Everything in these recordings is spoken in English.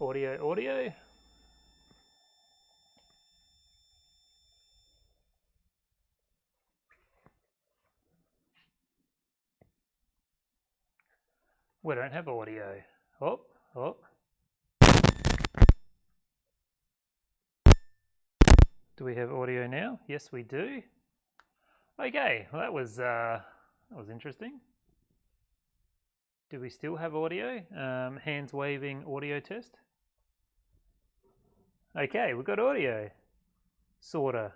Audio. We don't have audio. Oh. Do we have audio now? Yes, we do. Okay, well, that was interesting. Do we still have audio? Hands waving audio test. Okay, we've got audio. Sorta.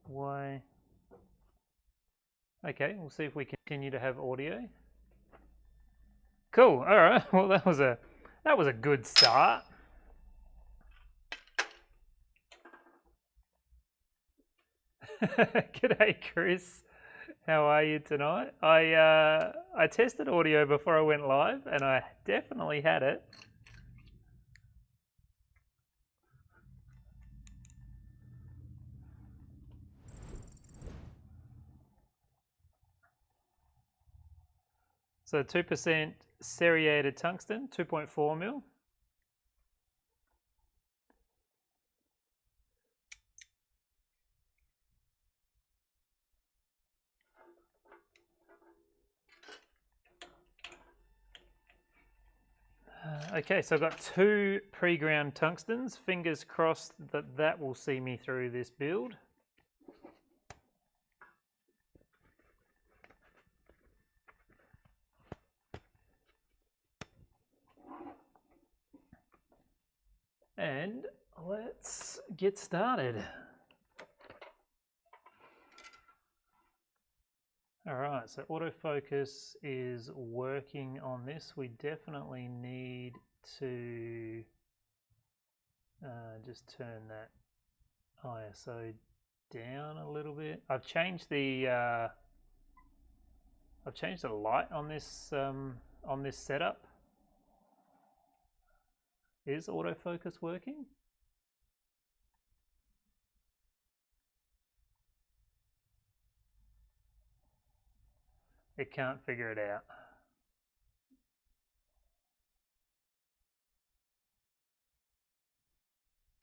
Why? Okay, we'll see if we continue to have audio. Cool. All right. Well, that was a good start. G'day, Chris. How are you tonight? I tested audio before I went live, and I definitely had it. So 2% serrated tungsten, 2.4 mil. Okay, so I've got 2 pre-ground tungstens. Fingers crossed that will see me through this build. And let's get started. All right, so autofocus is working on this. We definitely need to just turn that ISO down a little bit. I've changed the light on this setup. Is autofocus working? It can't figure it out.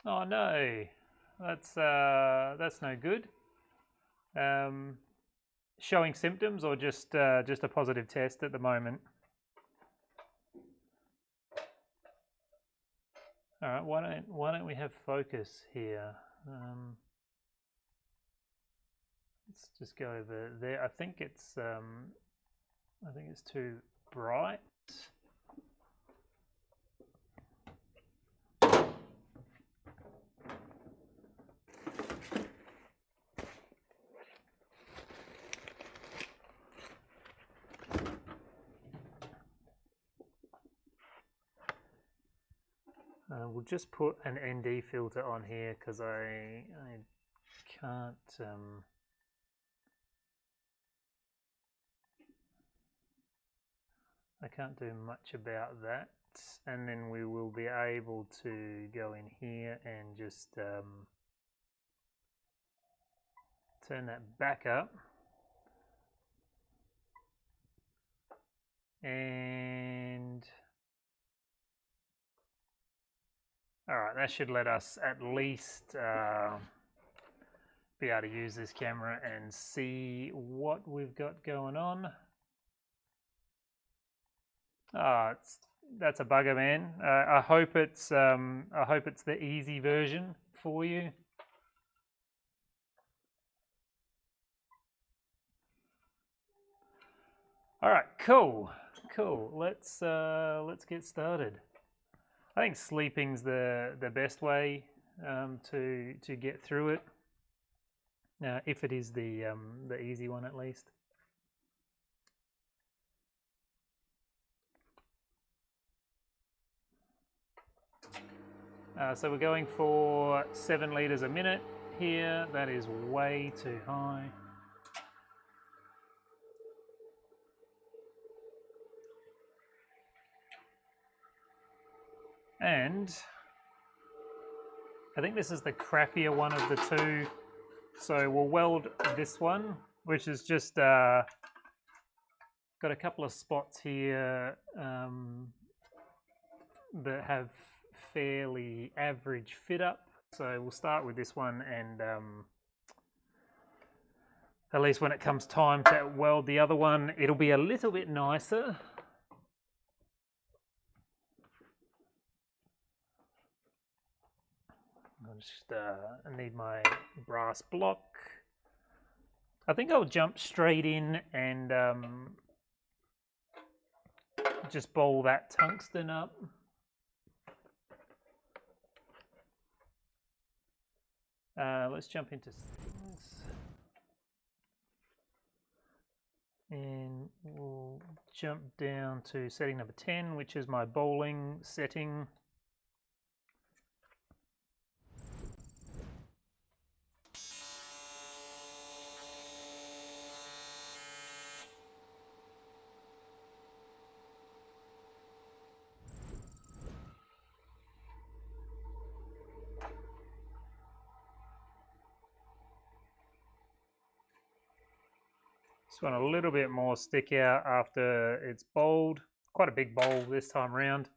Oh no, that's no good. Showing symptoms or just a positive test at the moment? All right, why don't we have focus here? Let's just go over there. I think it's too bright. We'll just put an ND filter on here because I can't do much about that, and then we will be able to go in here and just turn that back up, and all right, that should let us at least be able to use this camera and see what we've got going on. That's a bugger, man. I hope it's the easy version for you. All right, cool. Let's get started. I think sleeping's the best way to get through it. If it is the easy one, at least. So we're going for 7 liters a minute here. That is way too high. And I think this is the crappier one of the two. So we'll weld this one, which is just Got a couple of spots here that have fairly average fit up. So we'll start with this one, and at least when it comes time to weld the other one, it'll be a little bit nicer. I just need my brass block. I think I'll jump straight in and just bowl that tungsten up. Let's jump into settings. And we'll jump down to setting number 10, which is my bowling setting. Just want a little bit more stick out after it's bowled. Quite a big bowl this time around.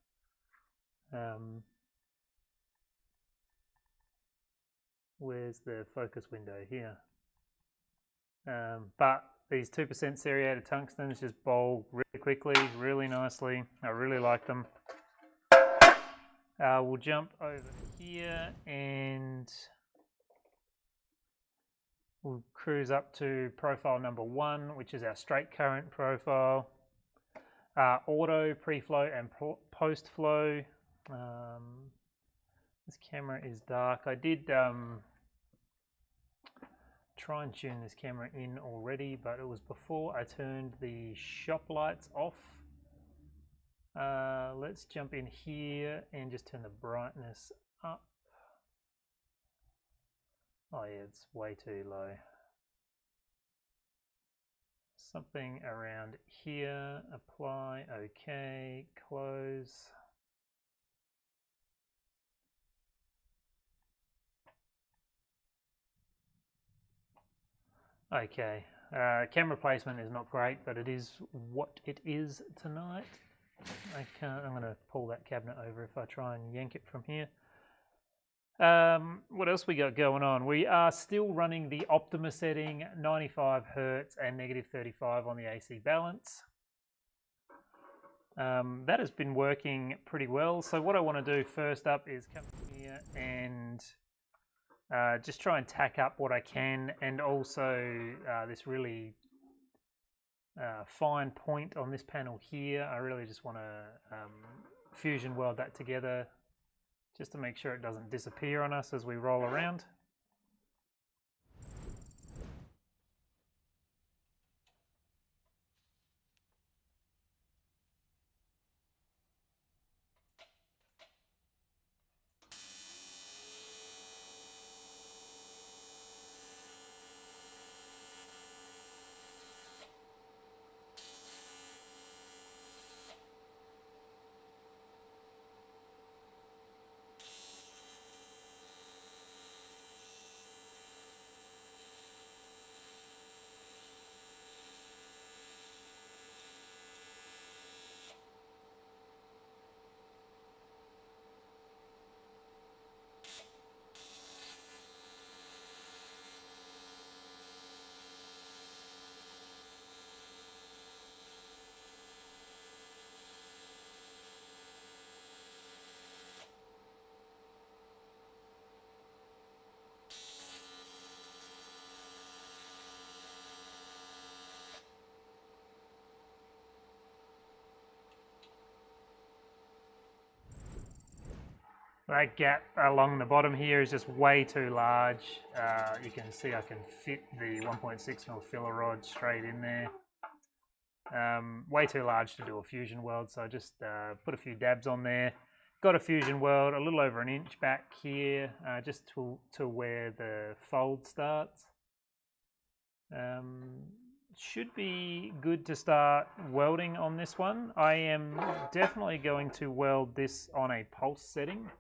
Where's the focus window here? But these 2% seriated tungstens just bowl really quickly, really nicely. I really like them. We'll jump over here and we'll cruise up to profile number 1, which is our straight current profile. Auto, pre-flow and post-flow. This camera is dark. I did try and tune this camera in already, but it was before I turned the shop lights off. Let's jump in here and just turn the brightness up. Oh yeah, it's way too low. Something around here. Apply, okay, close. Okay, camera placement is not great, but it is what it is tonight. I'm going to pull that cabinet over if I try and yank it from here. What else we got going on? We are still running the Optima setting, 95 Hertz and -35 on the AC balance. That has been working pretty well. So what I want to do first up is come here and just try and tack up what I can, and also this really fine point on this panel here. I really just want to fusion weld that together just to make sure it doesn't disappear on us as we roll around. That gap along the bottom here is just way too large. You can see I can fit the 1.6mm filler rod straight in there. Way too large to do a fusion weld, so I just put a few dabs on there. Got a fusion weld a little over an inch back here, just to where the fold starts. Should be good to start welding on this one. I am definitely going to weld this on a pulse setting.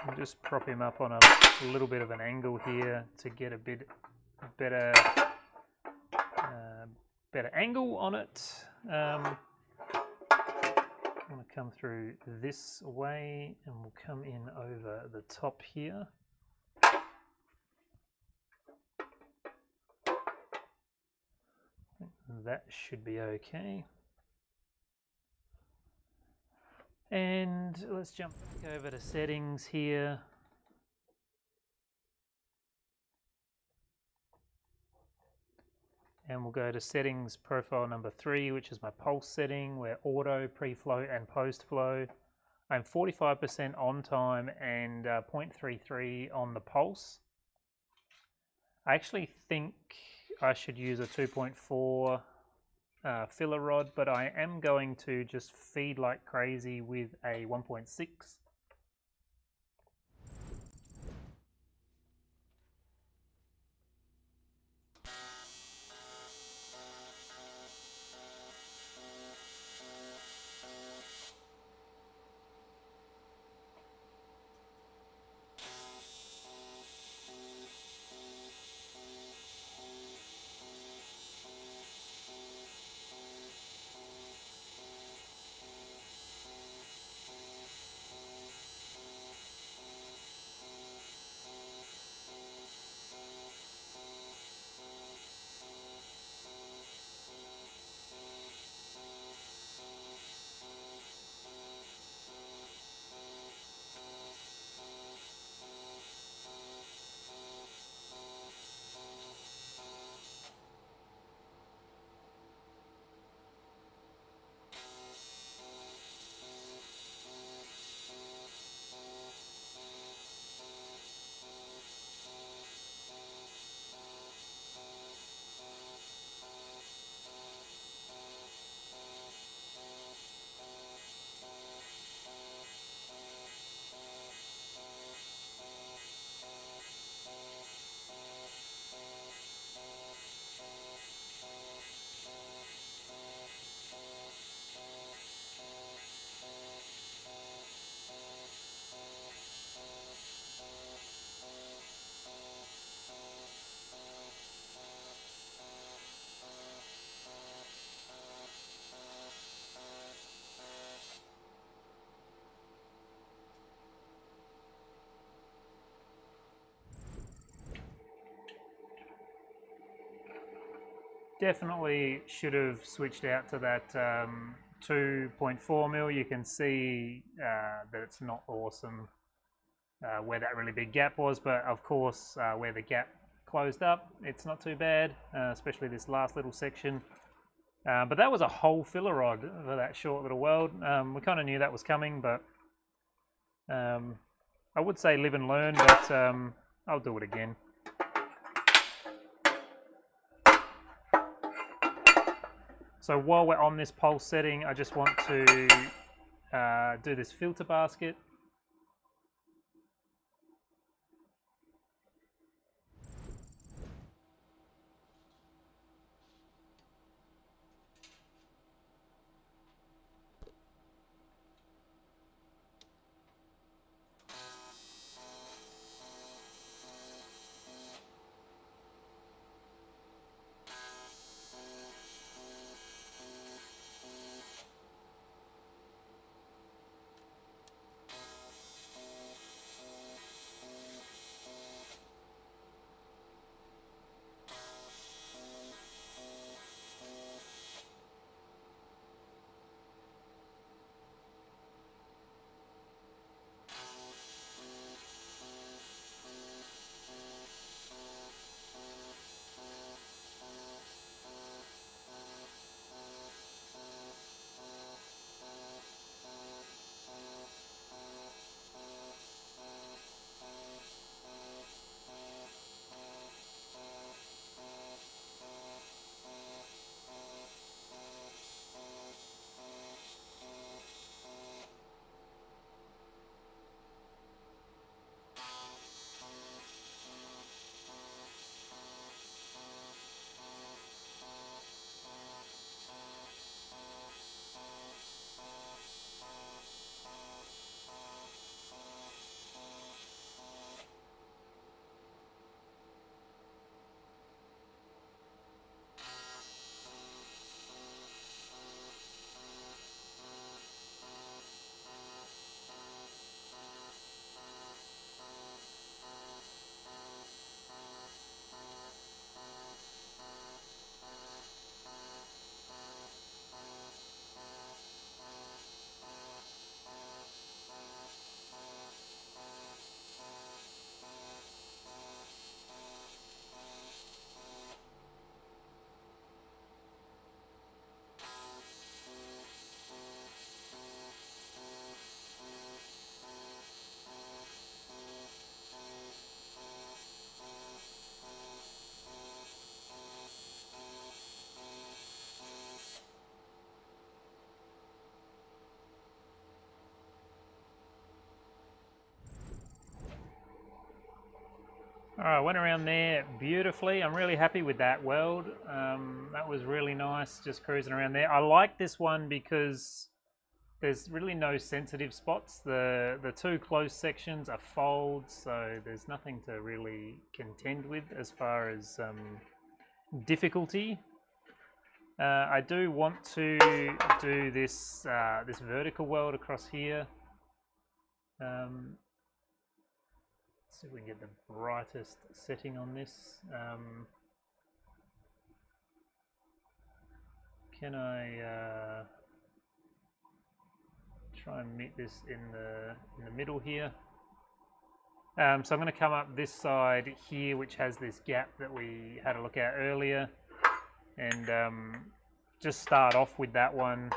I'll just prop him up on a little bit of an angle here to get a bit better better angle on it. I'm going to come through this way and we'll come in over the top here. That should be okay. And let's jump back over to settings here. And we'll go to settings profile number 3, which is my pulse setting, where auto, pre-flow and post-flow. I'm 45% on time and 0.33 on the pulse. I actually think I should use a 2.4 filler rod, but I am going to just feed like crazy with a 1.6. Definitely should have switched out to that 2.4 mil. You can see that it's not awesome where that really big gap was, but of course where the gap closed up, it's not too bad, especially this last little section. But that was a whole filler rod for that short little weld. We kind of knew that was coming, but I would say live and learn, but I'll do it again. So while we're on this pulse setting, I just want to do this filter basket. All right, went around there beautifully. I'm really happy with that weld. That was really nice, just cruising around there. I like this one because there's really no sensitive spots. The two closed sections are folds, so there's nothing to really contend with as far as difficulty. I do want to do this this vertical weld across here. Let's see if we can get the brightest setting on this. Can I try and meet this in the middle here? So I'm going to come up this side here, which has this gap that we had a look at earlier, and just start off with that one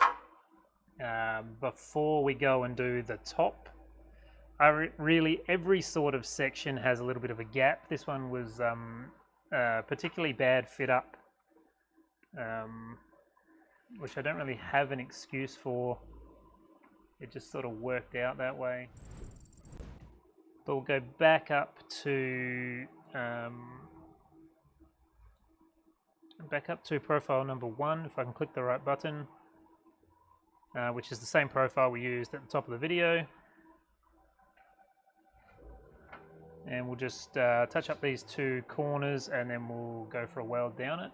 before we go and do the top. Really, every sort of section has a little bit of a gap. This one was particularly bad fit up, which I don't really have an excuse for. It just sort of worked out that way. But we'll go back up to profile number 1, if I can click the right button, which is the same profile we used at the top of the video. And we'll just touch up these two corners, and then we'll go for a weld down it.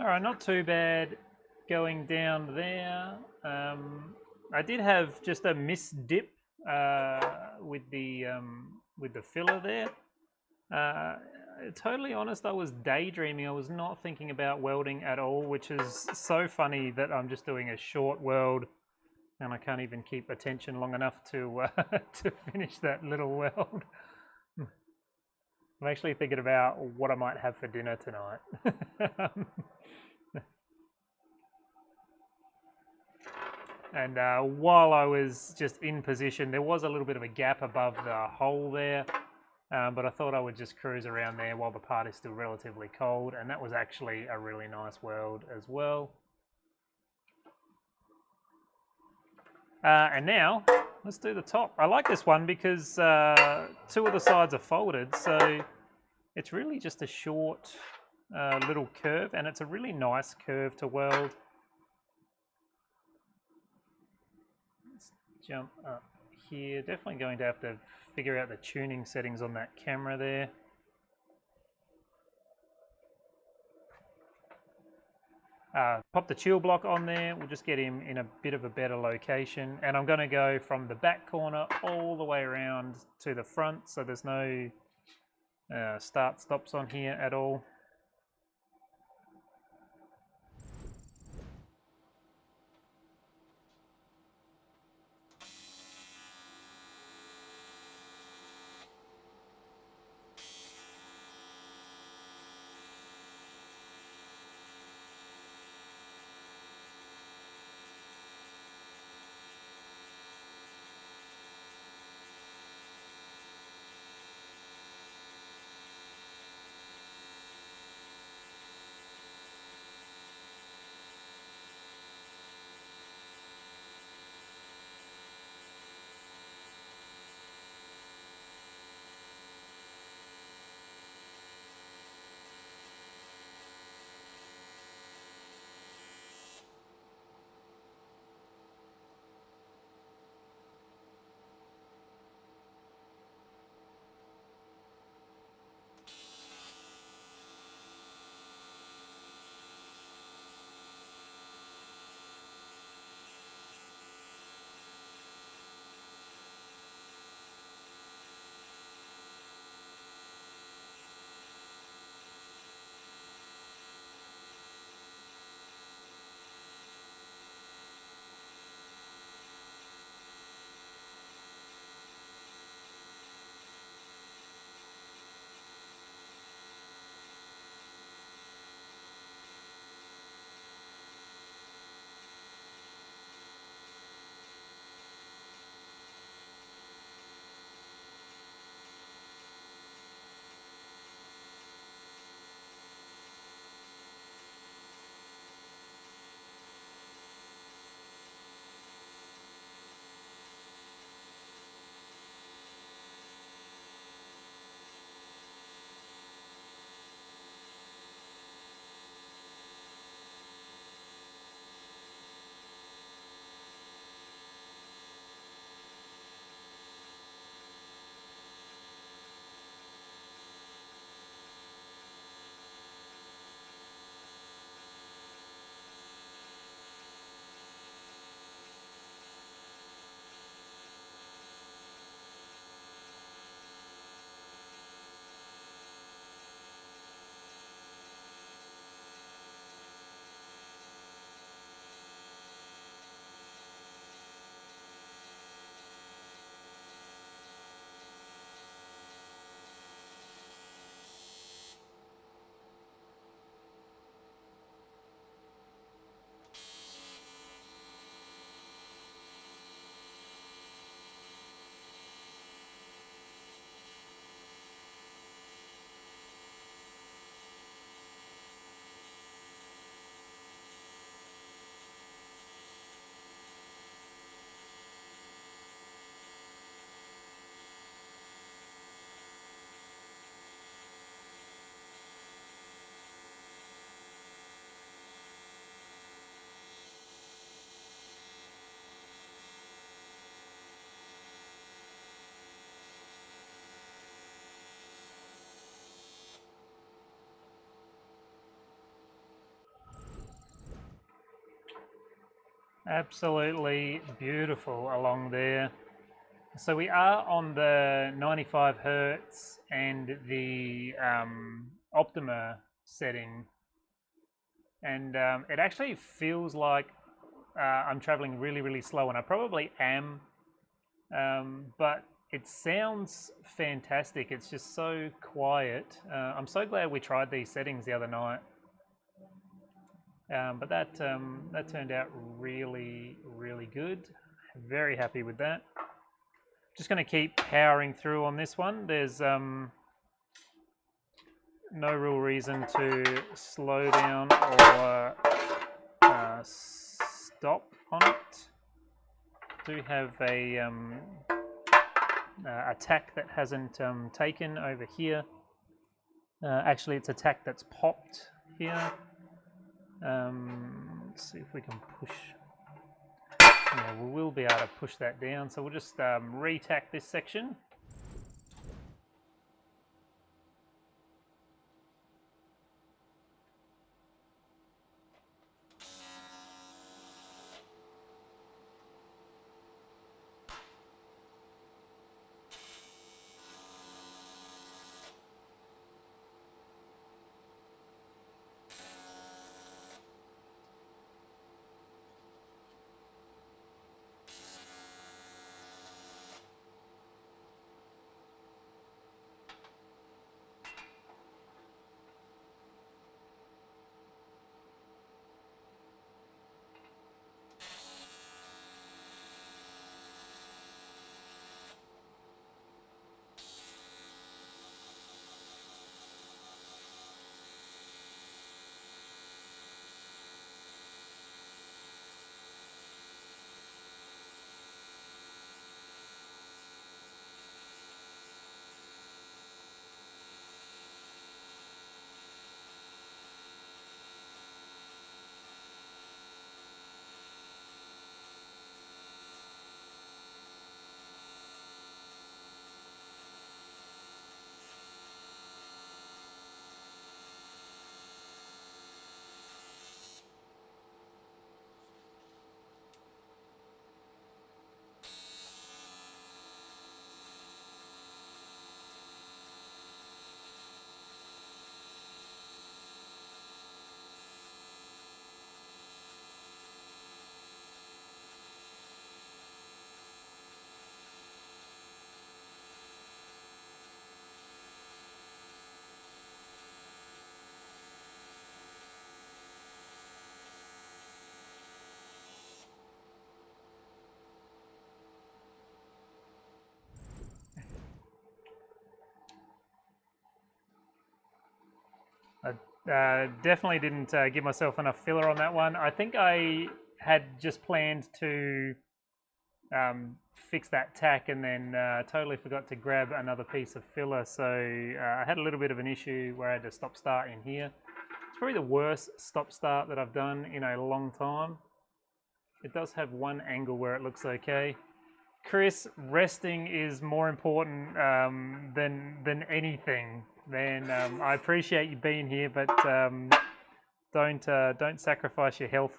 All right, not too bad going down there. I did have just a missed dip with the filler there. Totally honest, I was daydreaming. I was not thinking about welding at all, which is so funny that I'm just doing a short weld and I can't even keep attention long enough to to finish that little weld. I'm actually thinking about what I might have for dinner tonight. And while I was just in position, there was a little bit of a gap above the hole there. but I thought I would just cruise around there while the part is still relatively cold, and that was actually a really nice weld as well. And now, let's do the top. I like this one because 2 of the sides are folded, so it's really just a short little curve, and it's a really nice curve to weld. Let's jump up here. Definitely going to have to figure out the tuning settings on that camera there. Pop the chill block on there. We'll just get him in a bit of a better location, and I'm going to go from the back corner all the way around to the front, so there's no start stops on here at all. Absolutely beautiful along there. So we are on the 95 hertz and the Optima setting, and it actually feels like I'm traveling really, really slow, and I probably am, but it sounds fantastic. It's just so quiet. I'm so glad we tried these settings the other night. But that turned out really, really good. Very happy with that. Just going to keep powering through on this one. There's no real reason to slow down or stop on it. Do have a tack that hasn't taken over here. Actually, it's a tack that's popped here. Let's see if we can push. Yeah, we will be able to push that down. So we'll just re-tack this section. I definitely didn't give myself enough filler on that one. I think I had just planned to fix that tack and then totally forgot to grab another piece of filler. So I had a little bit of an issue where I had to stop start in here. It's probably the worst stop start that I've done in a long time. It does have one angle where it looks okay. Chris, resting is more important than anything. Man, I appreciate you being here, but don't sacrifice your health.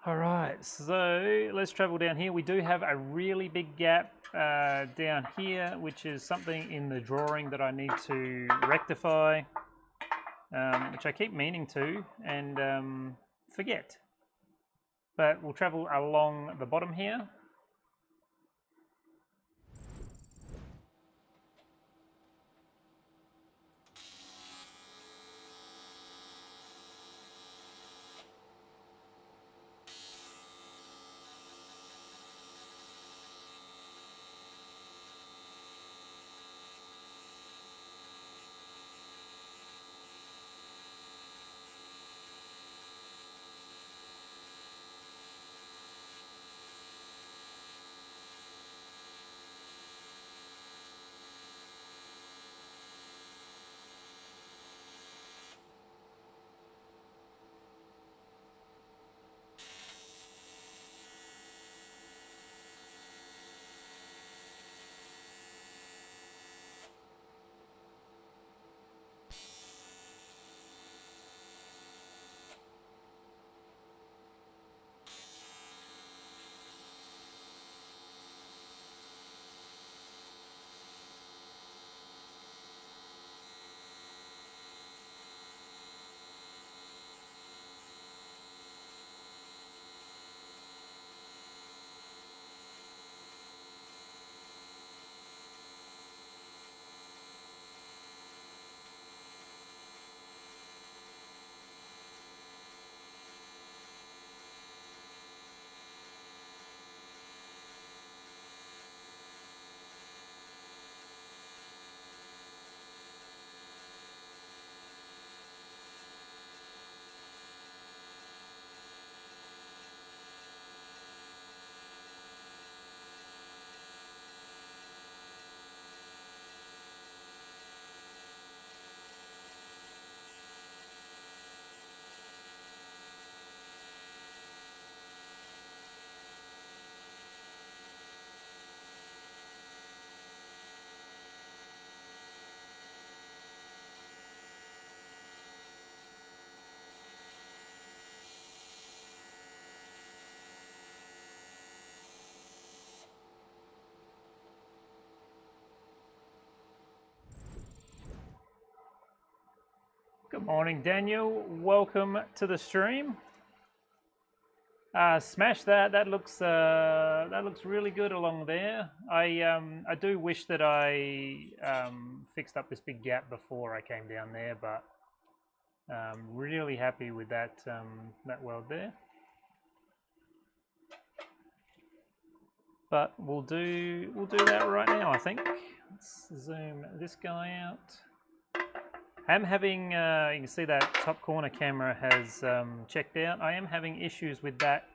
All right, so let's travel down here. We do have a really big gap down here, which is something in the drawing that I need to rectify, which I keep meaning to and forget. But we'll travel along the bottom here. Good morning, Daniel. Welcome to the stream. Smash that. That looks really good along there. I do wish that I fixed up this big gap before I came down there, but really happy with that that weld there. But we'll do that right now, I think. Let's zoom this guy out. I'm having, you can see that top corner camera has checked out. I am having issues with that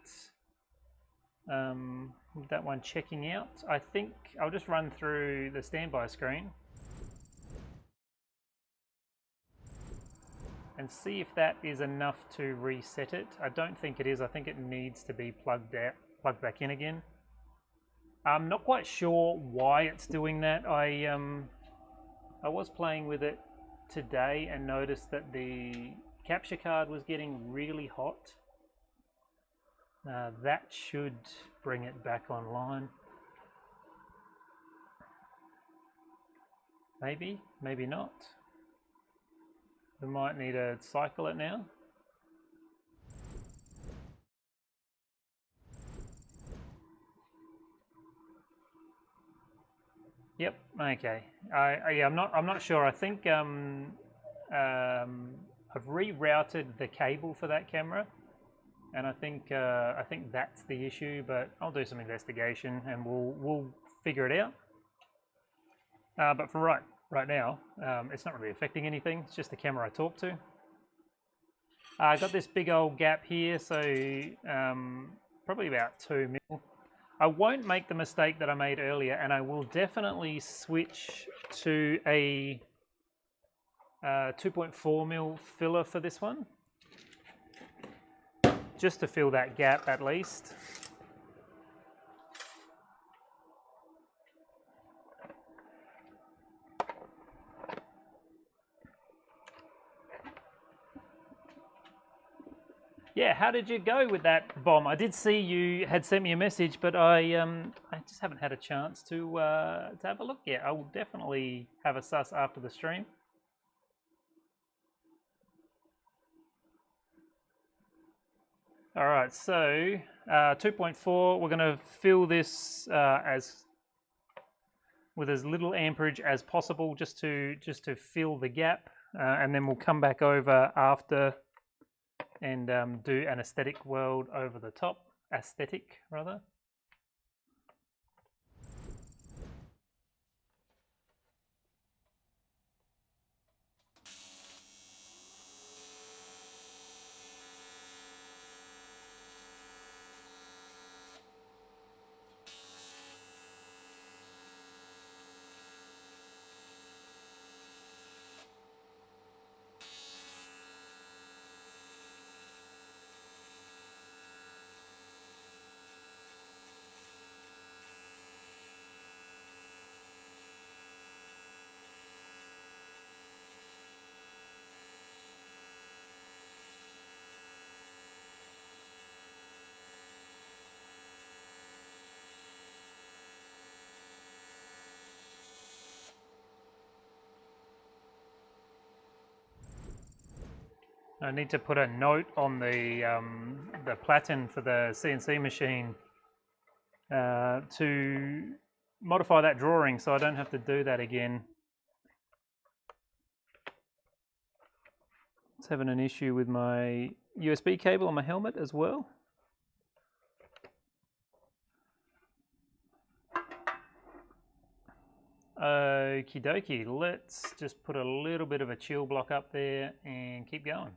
one checking out. I think I'll just run through the standby screen and see if that is enough to reset it. I don't think it is. I think it needs to be plugged back in again. I'm not quite sure why it's doing that. I was playing with it today and noticed that the capture card was getting really hot. That should bring it back online. Maybe, maybe not. We might need to cycle it now. Yep. Okay. Yeah, I'm not sure. I think I've rerouted the cable for that camera, and I think that's the issue. But I'll do some investigation and we'll figure it out. But for right now, it's not really affecting anything. It's just the camera I talk to. I got this big old gap here, so probably about 2 mil. I won't make the mistake that I made earlier, and I will definitely switch to a 2.4 mil filler for this one, just to fill that gap at least. Yeah, how did you go with that bomb? I did see you had sent me a message, but I just haven't had a chance to have a look yet. I will definitely have a suss after the stream. All right, so 2.4. We're going to fill this with as little amperage as possible, just to fill the gap, and then we'll come back over after and do an aesthetic weld over the top. Aesthetic, rather. I need to put a note on the platen for the CNC machine to modify that drawing so I don't have to do that again. It's having an issue with my USB cable on my helmet as well. Okie dokie, let's just put a little bit of a chill block up there and keep going.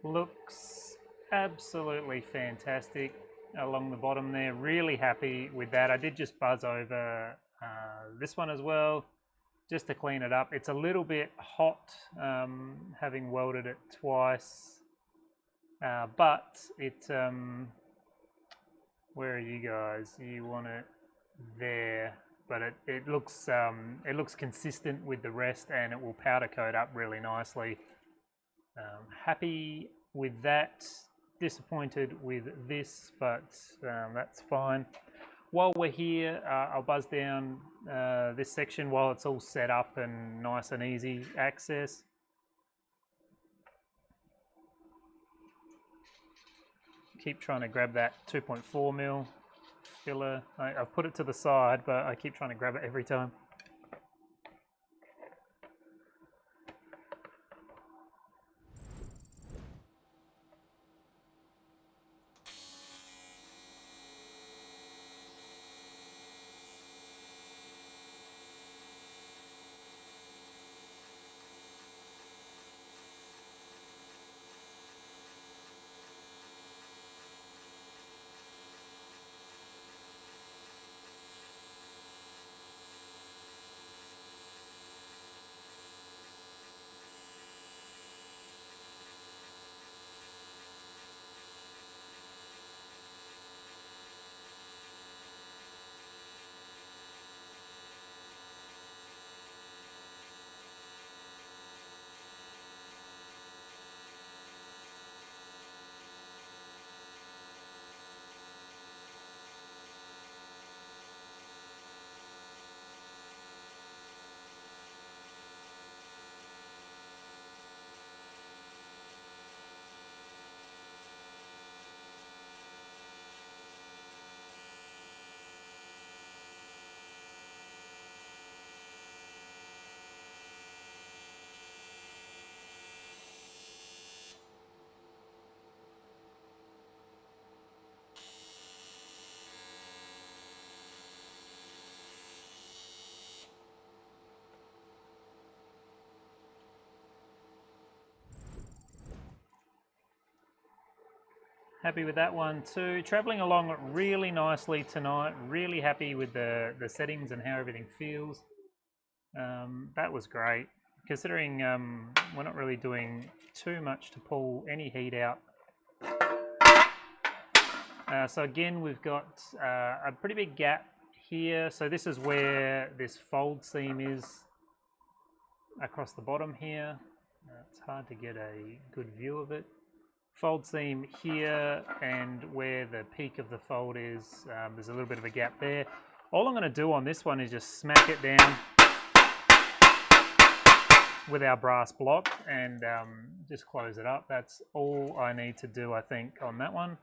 looks absolutely fantastic along the bottom there. Really happy with that. I did just buzz over this one as well, just to clean it up. It's a little bit hot, having welded it twice, but it, where are you guys? You want it there, but it looks consistent with the rest, and it will powder coat up really nicely. Happy with that. Disappointed with this, but that's fine. While we're here, I'll buzz down this section while it's all set up and nice and easy access. Keep trying to grab that 2.4 mil filler. I've put it to the side, but I keep trying to grab it every time. Happy with that one too. Traveling along really nicely tonight. Really happy with the settings and how everything feels. That was great. Considering we're not really doing too much to pull any heat out. So again, we've got a pretty big gap here. So this is where this fold seam is across the bottom here. It's hard to get a good view of it. Fold seam here, and where the peak of the fold is, there's a little bit of a gap there. All I'm going to do on this one is just smack it down with our brass block and just close it up. That's all I need to do, I think, on that one.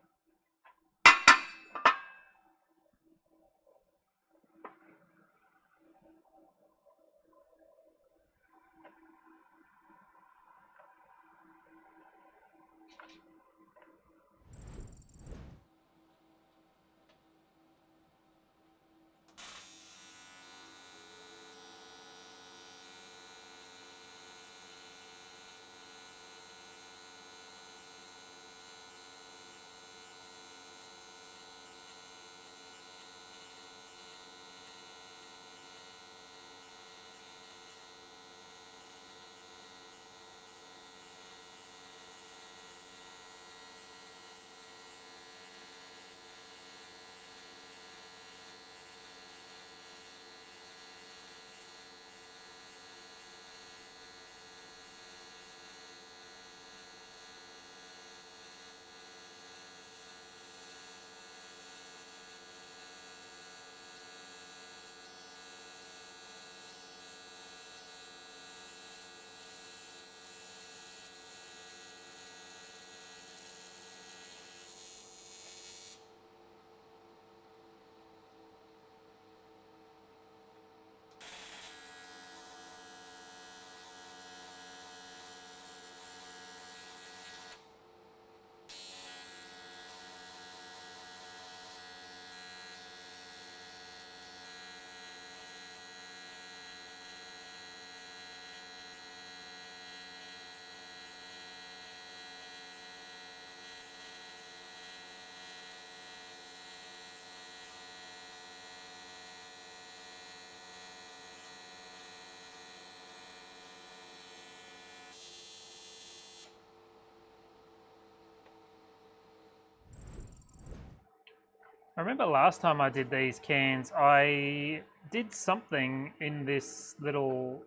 remember last time I did these cans, I did something in this little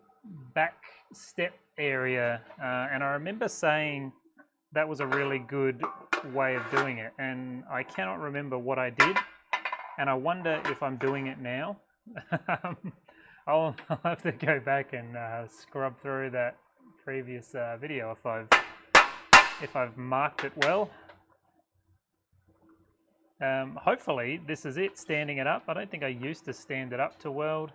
back step area, and I remember saying that was a really good way of doing it, and I cannot remember what I did, and I wonder if I'm doing it now. I'll have to go back and scrub through that previous video if I've marked it well. Hopefully this is it, standing it up. I don't think I used to stand it up to weld.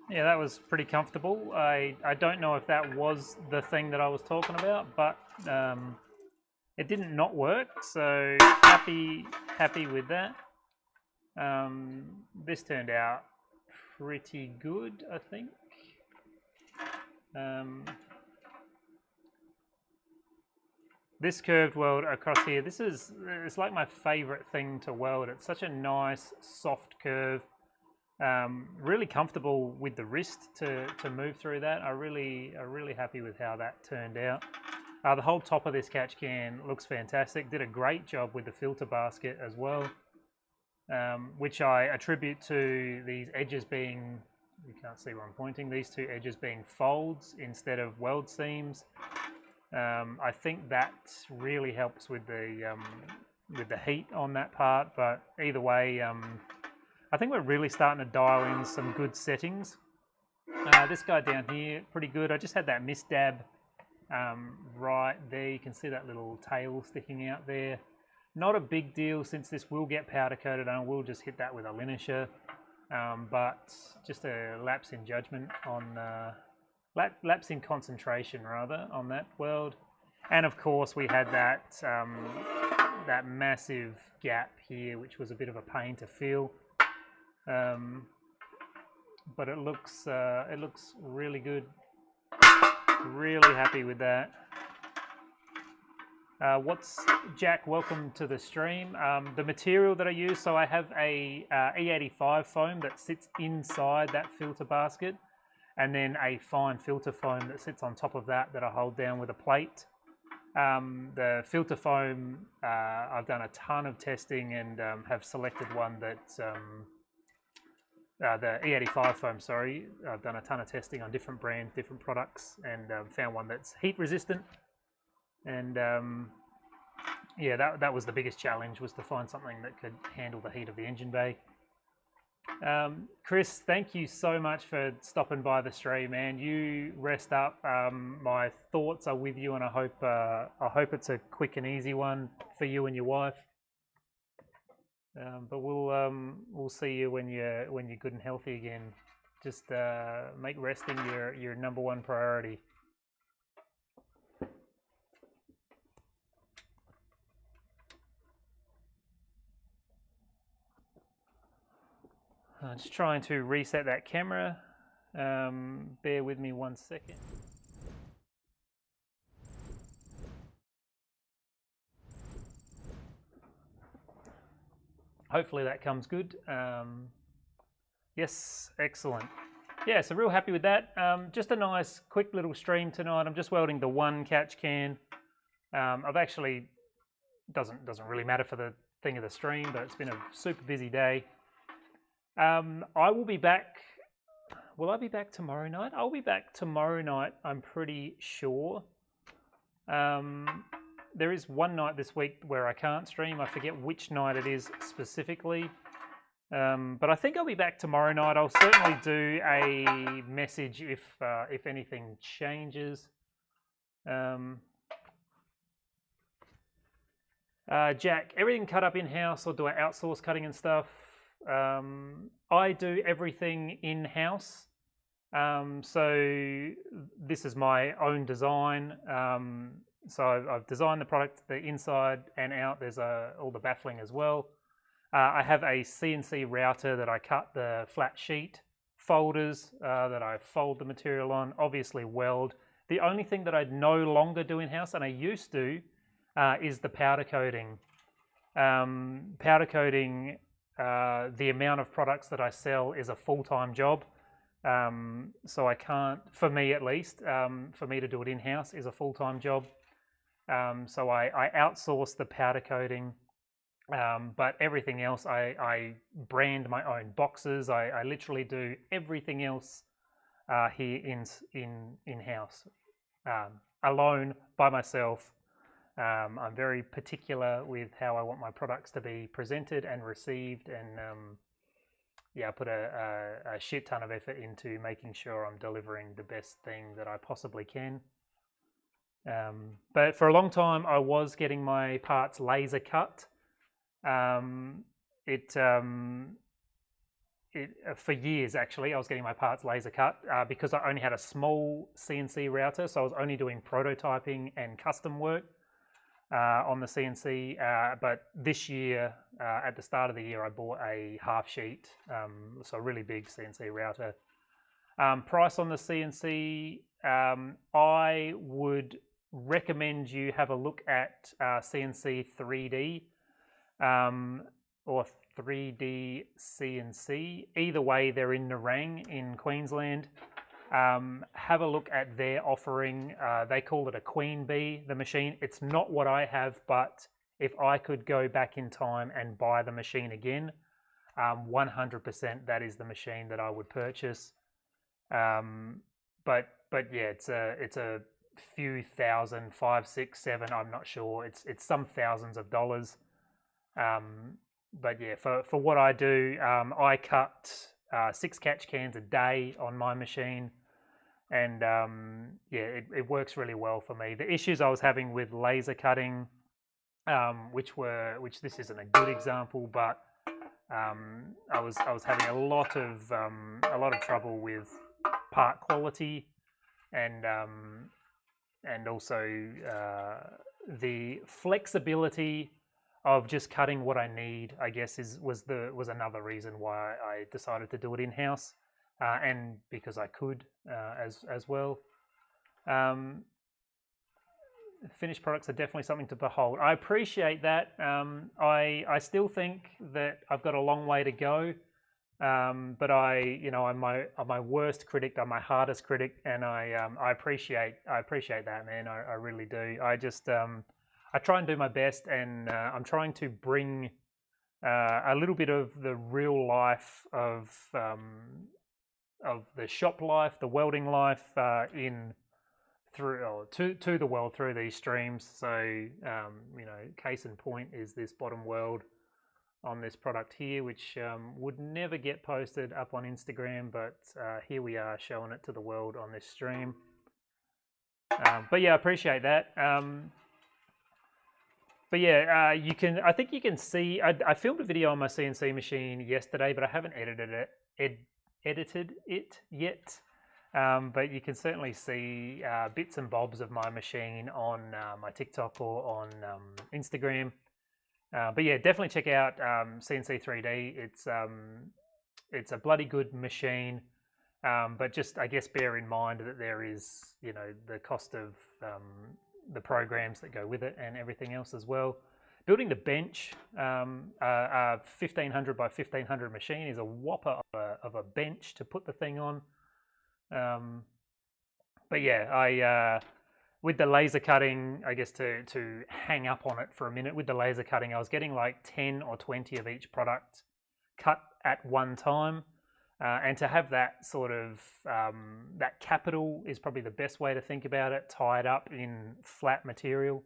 Yeah, that was pretty comfortable. I don't know if that was the thing that I was talking about, but it didn't not work, so happy with that. This turned out pretty good, I think. This curved weld across here, it's like my favorite thing to weld. It's such a nice, soft curve. Really comfortable with the wrist to move through that. I'm really happy with how that turned out. The whole top of this catch can looks fantastic. Did a great job with the filter basket as well, which I attribute to these edges being, you can't see where I'm pointing, these two edges being folds instead of weld seams. I think that really helps with the heat on that part, but either way, I think we're really starting to dial in some good settings. This guy down here, pretty good. I just had that misdab right there. You can see that little tail sticking out there. Not a big deal since this will get powder coated, and we'll just hit that with a linisher. But just a lapse in judgment on, lapse in concentration rather, on that weld. And of course we had that, that massive gap here, which was a bit of a pain to fill. But it looks really good. Really happy with that. Jack, welcome to the stream. The material that I use, so I have a E85 foam that sits inside that filter basket, and then a fine filter foam that sits on top of that I hold down with a plate. The filter foam, I've done a ton of testing and have selected one that's the E85 foam, sorry. I've done a ton of testing on different brands, different products, and found one that's heat resistant. And yeah, that was the biggest challenge, was to find something that could handle the heat of the engine bay. Chris, thank you so much for stopping by the stream, man. You rest up. My thoughts are with you, and I hope it's a quick and easy one for you and your wife. But we'll see you when you're good and healthy again. Just make resting your number one priority. Just trying to reset that camera. Bear with me 1 second. Hopefully that comes good. Yes, excellent. Yeah, so real happy with that. Just a nice quick little stream tonight. I'm just welding the one catch can. I've actually, doesn't really matter for the thing of the stream, but it's been a super busy day. I will be back. Will I be back tomorrow night? I'll be back tomorrow night, I'm pretty sure. There is one night this week where I can't stream. I forget which night it is specifically. But I think I'll be back tomorrow night. I'll certainly do a message if anything changes. Jack, everything cut up in-house, or do I outsource cutting and stuff? I do everything in-house. So this is my own design. So I've designed the product, the inside and out. There's all the baffling as well. I have a CNC router that I cut the flat sheet folders that I fold the material on, obviously weld. The only thing that I no longer do in-house, and I used to, is the powder coating. Powder coating, the amount of products that I sell is a full-time job. So I can't, for me at least, for me to do it in-house is a full-time job. So I outsource the powder coating, but everything else, I brand my own boxes. I literally do everything else here in-house, alone, by myself. I'm very particular with how I want my products to be presented and received, and yeah, I put a shit ton of effort into making sure I'm delivering the best thing that I possibly can. But for a long time, I was getting my parts laser cut. For years, actually, I was getting my parts laser cut because I only had a small CNC router, so I was only doing prototyping and custom work on the CNC. But this year, at the start of the year, I bought a half sheet, so a really big CNC router. Price on the CNC, I would recommend you have a look at CNC 3D or 3D CNC. Either way, they're in Nerang in Queensland. Have a look at their offering. They call it a Queen Bee, the machine. It's not what I have, but if I could go back in time and buy the machine again, 100% that is the machine that I would purchase. But yeah, it's a few thousand, 5, 6, 7, I'm not sure. It's some thousands of dollars. But yeah, for what I do, I cut 6 catch cans a day on my machine, and yeah, it works really well for me. The issues I was having with laser cutting, which this isn't a good example, but I was having a lot of trouble with part quality, and also the flexibility of just cutting what I need, I guess, was another reason why I decided to do it in-house, and because I could as well. Finished products are definitely something to behold. I appreciate that. I still think that I've got a long way to go, but I'm my worst critic, I'm my hardest critic, and I appreciate that, man. I really do. I try and do my best, and I'm trying to bring a little bit of the real life of the shop life, the welding life, to the world through these streams. So case in point is this bottom weld. on this product here, which would never get posted up on Instagram, but here we are showing it to the world on this stream. But yeah, I appreciate that. But yeah, I think you can see, I filmed a video on my CNC machine yesterday, but I haven't edited it yet. But you can certainly see bits and bobs of my machine on my TikTok or on Instagram. But yeah, definitely check out CNC 3D. It's a bloody good machine. But just, I guess, bear in mind that there is, you know, the cost of the programs that go with it and everything else as well. Building the bench, a 1500 by 1500 machine is a whopper of a bench to put the thing on. But yeah, with the laser cutting, I guess to hang up on it for a minute, with the laser cutting, I was getting like 10 or 20 of each product cut at one time. And to have that sort of, that capital is probably the best way to think about it, tied up in flat material.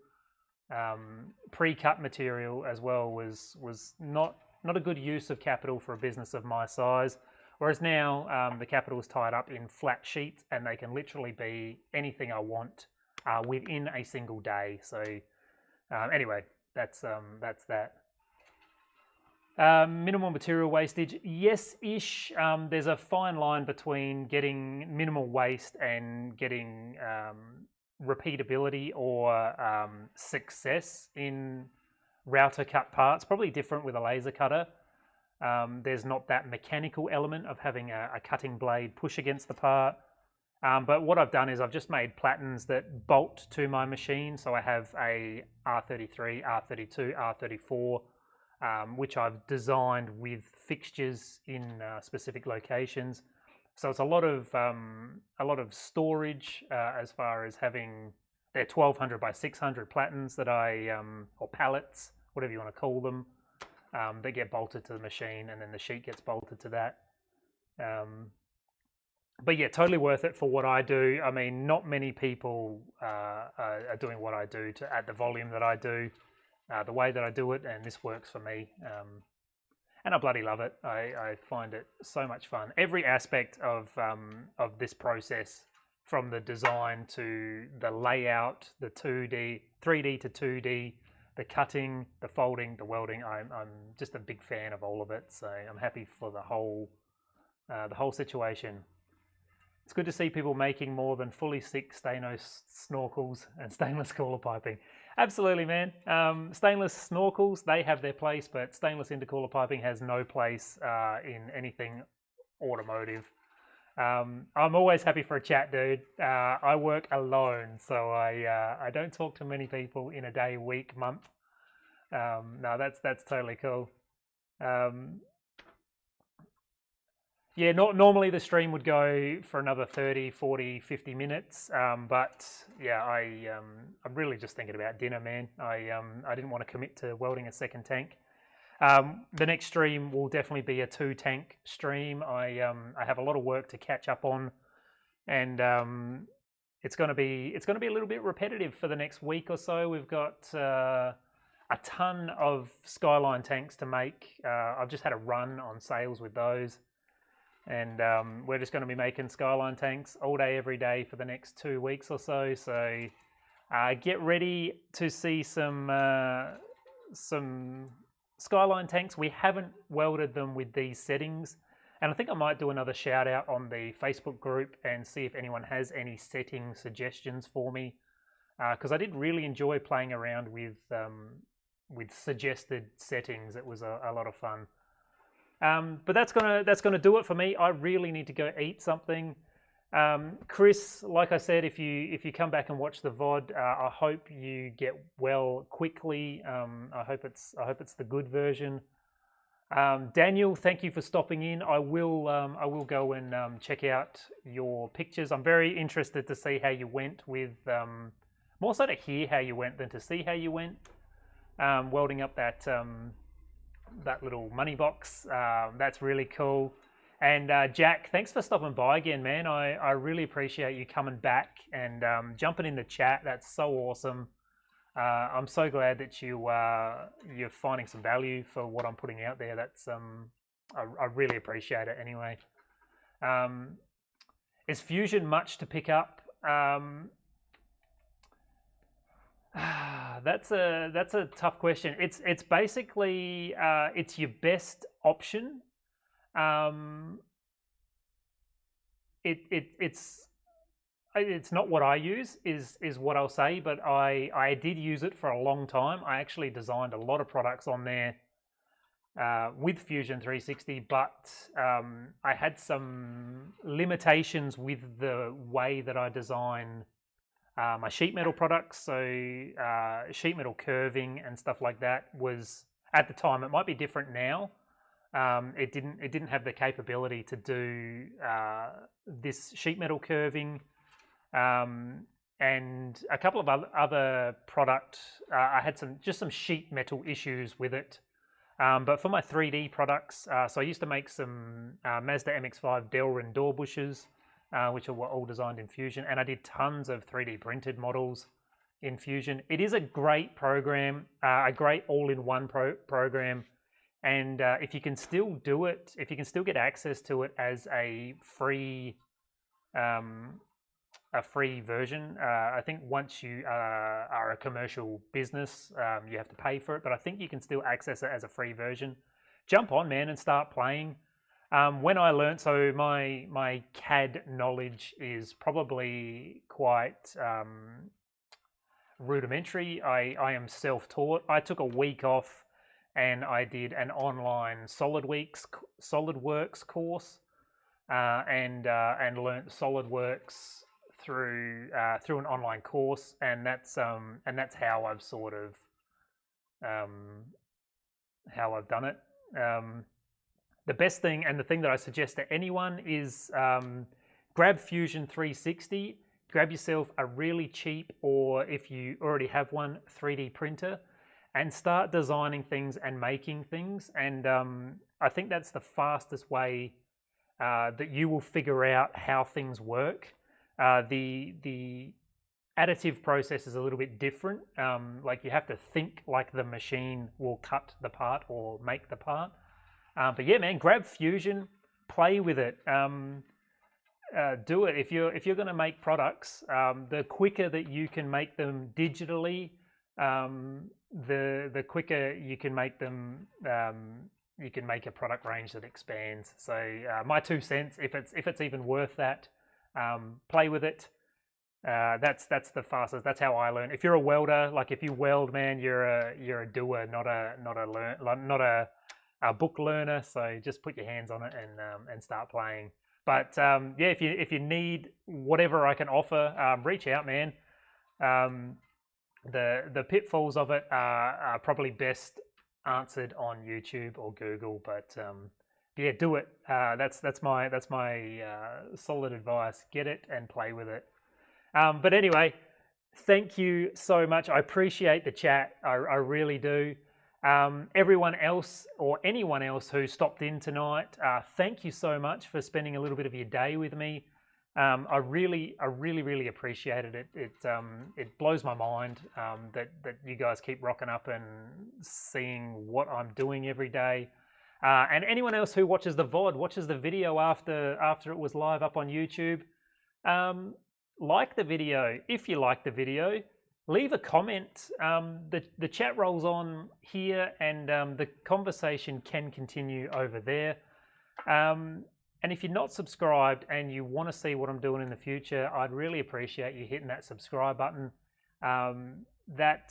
Pre-cut material as well was not a good use of capital for a business of my size. Whereas now the capital is tied up in flat sheets, and they can literally be anything I want within a single day. So anyway, that's that. Minimal material wastage, yes-ish. There's a fine line between getting minimal waste and getting repeatability or success in router cut parts. Probably different with a laser cutter. There's not that mechanical element of having a cutting blade push against the part. But what I've done is I've just made platens that bolt to my machine. So I have a R33, R32, R34, which I've designed with fixtures in specific locations. So it's a lot of storage as far as having their 1200 by 600 platens that or pallets, whatever you want to call them, that get bolted to the machine, and then the sheet gets bolted to that. But yeah, totally worth it for what I do. I mean, not many people are doing what I do at the volume that I do. The way that I do it, and this works for me, and I bloody love it. I find it so much fun. Every aspect of this process, from the design to the layout, the 2D, 3D to 2D, the cutting, the folding, the welding, I'm just a big fan of all of it. So I'm happy for the whole situation. It's good to see people making more than fully stick stainless snorkels and stainless cooler piping. Absolutely, man. Stainless snorkels, they have their place, but stainless intercooler piping has no place in anything automotive. I'm always happy for a chat, dude. I work alone, so I don't talk to many people in a day, week, month. No, that's totally cool. Yeah, normally the stream would go for another 30, 40, 50 minutes. But yeah, I'm really just thinking about dinner, man. I didn't want to commit to welding a second tank. The next stream will definitely be a 2-tank stream. I have a lot of work to catch up on, and it's going to be a little bit repetitive for the next week or so. We've got a ton of Skyline tanks to make. I've just had a run on sales with those. And we're just going to be making Skyline tanks all day, every day for the next 2 weeks or so. So get ready to see some Skyline tanks. We haven't welded them with these settings. And I think I might do another shout out on the Facebook group and see if anyone has any setting suggestions for me. Because I did really enjoy playing around with suggested settings. It was a lot of fun. But that's gonna do it for me. I really need to go eat something. Chris, like I said, if you come back and watch the VOD, I hope you get well quickly. I hope it's the good version. Daniel, thank you for stopping in. I will go and check out your pictures. I'm very interested to see how you went with more so to hear how you went than to see how you went welding up that little money box. That's really cool. And Jack, thanks for stopping by again, man. I really appreciate you coming back and jumping in the chat. That's so awesome. I'm so glad that you're finding some value for what I'm putting out there. That's I really appreciate it anyway. Is Fusion much to pick up? That's a tough question. It's basically it's your best option. It's not what I use is what I'll say, but I did use it for a long time. I actually designed a lot of products on there with Fusion 360, but I had some limitations with the way that I design my sheet metal products. So sheet metal curving and stuff like that was, at the time, it might be different now. It didn't have the capability to do this sheet metal curving, and a couple of other product. I had some sheet metal issues with it. But for my 3D products, so I used to make some Mazda MX-5 Delrin door bushes, which were all designed in Fusion, and I did tons of 3D printed models in Fusion. It is a great program, a great all-in-one program, and if you can still do it, if you can still get access to it as a free version, I think once you are a commercial business, you have to pay for it, but I think you can still access it as a free version. Jump on, man, and start playing. When I learned, so my CAD knowledge is probably quite rudimentary. I am self-taught. I took a week off and I did an online SolidWorks course, and learned SolidWorks through an online course, and that's how I've sort of how I've done it. The best thing, and the thing that I suggest to anyone, is grab Fusion 360, grab yourself a really cheap, or if you already have one, 3D printer, and start designing things and making things. And I think that's the fastest way that you will figure out how things work. The additive process is a little bit different. Like, you have to think like the machine will cut the part or make the part. But yeah, man, grab Fusion, play with it, do it. If you're going to make products, the quicker that you can make them digitally, the quicker you can make them. You can make a product range that expands. So my 2 cents, if it's even worth that, play with it. That's the fastest. That's how I learn. If you're a welder, like if you weld, man, you're a doer, not a book learner. So just put your hands on it and start playing. But yeah, if you need whatever I can offer, reach out, man. The pitfalls of it are probably best answered on YouTube or Google, but yeah, do it. That's my solid advice. Get it and play with it. But anyway, thank you so much. I appreciate the chat. I really do. Everyone else, or anyone else who stopped in tonight, thank you so much for spending a little bit of your day with me. I really appreciated it. It blows my mind that you guys keep rocking up and seeing what I'm doing every day. And anyone else who watches the VOD, watches the video after it was live up on YouTube, like the video. If you like the video, leave a comment. The chat rolls on here, and the conversation can continue over there. And if you're not subscribed and you want to see what I'm doing in the future, I'd really appreciate you hitting that subscribe button. That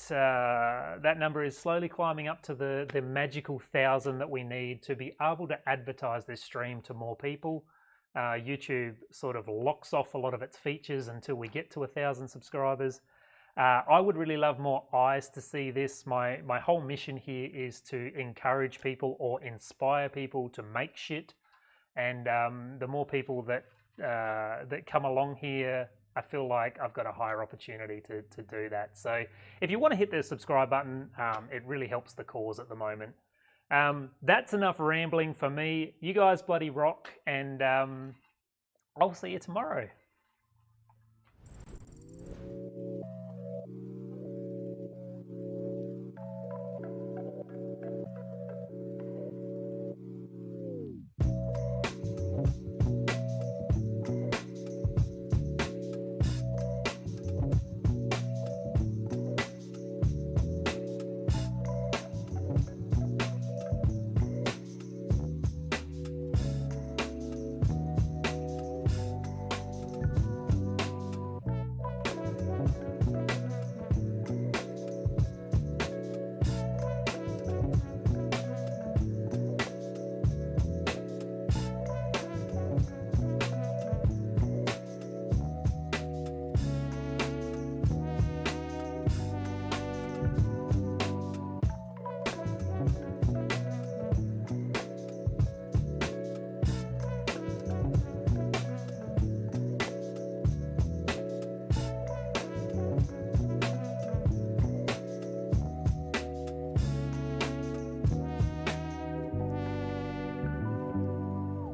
number is slowly climbing up to the magical 1,000 that we need to be able to advertise this stream to more people. YouTube sort of locks off a lot of its features until we get to 1,000 subscribers. I would really love more eyes to see this. My whole mission here is to encourage people or inspire people to make shit. And the more people that come along here, I feel like I've got a higher opportunity to do that. So if you want to hit the subscribe button, it really helps the cause at the moment. That's enough rambling for me. You guys bloody rock, and I'll see you tomorrow.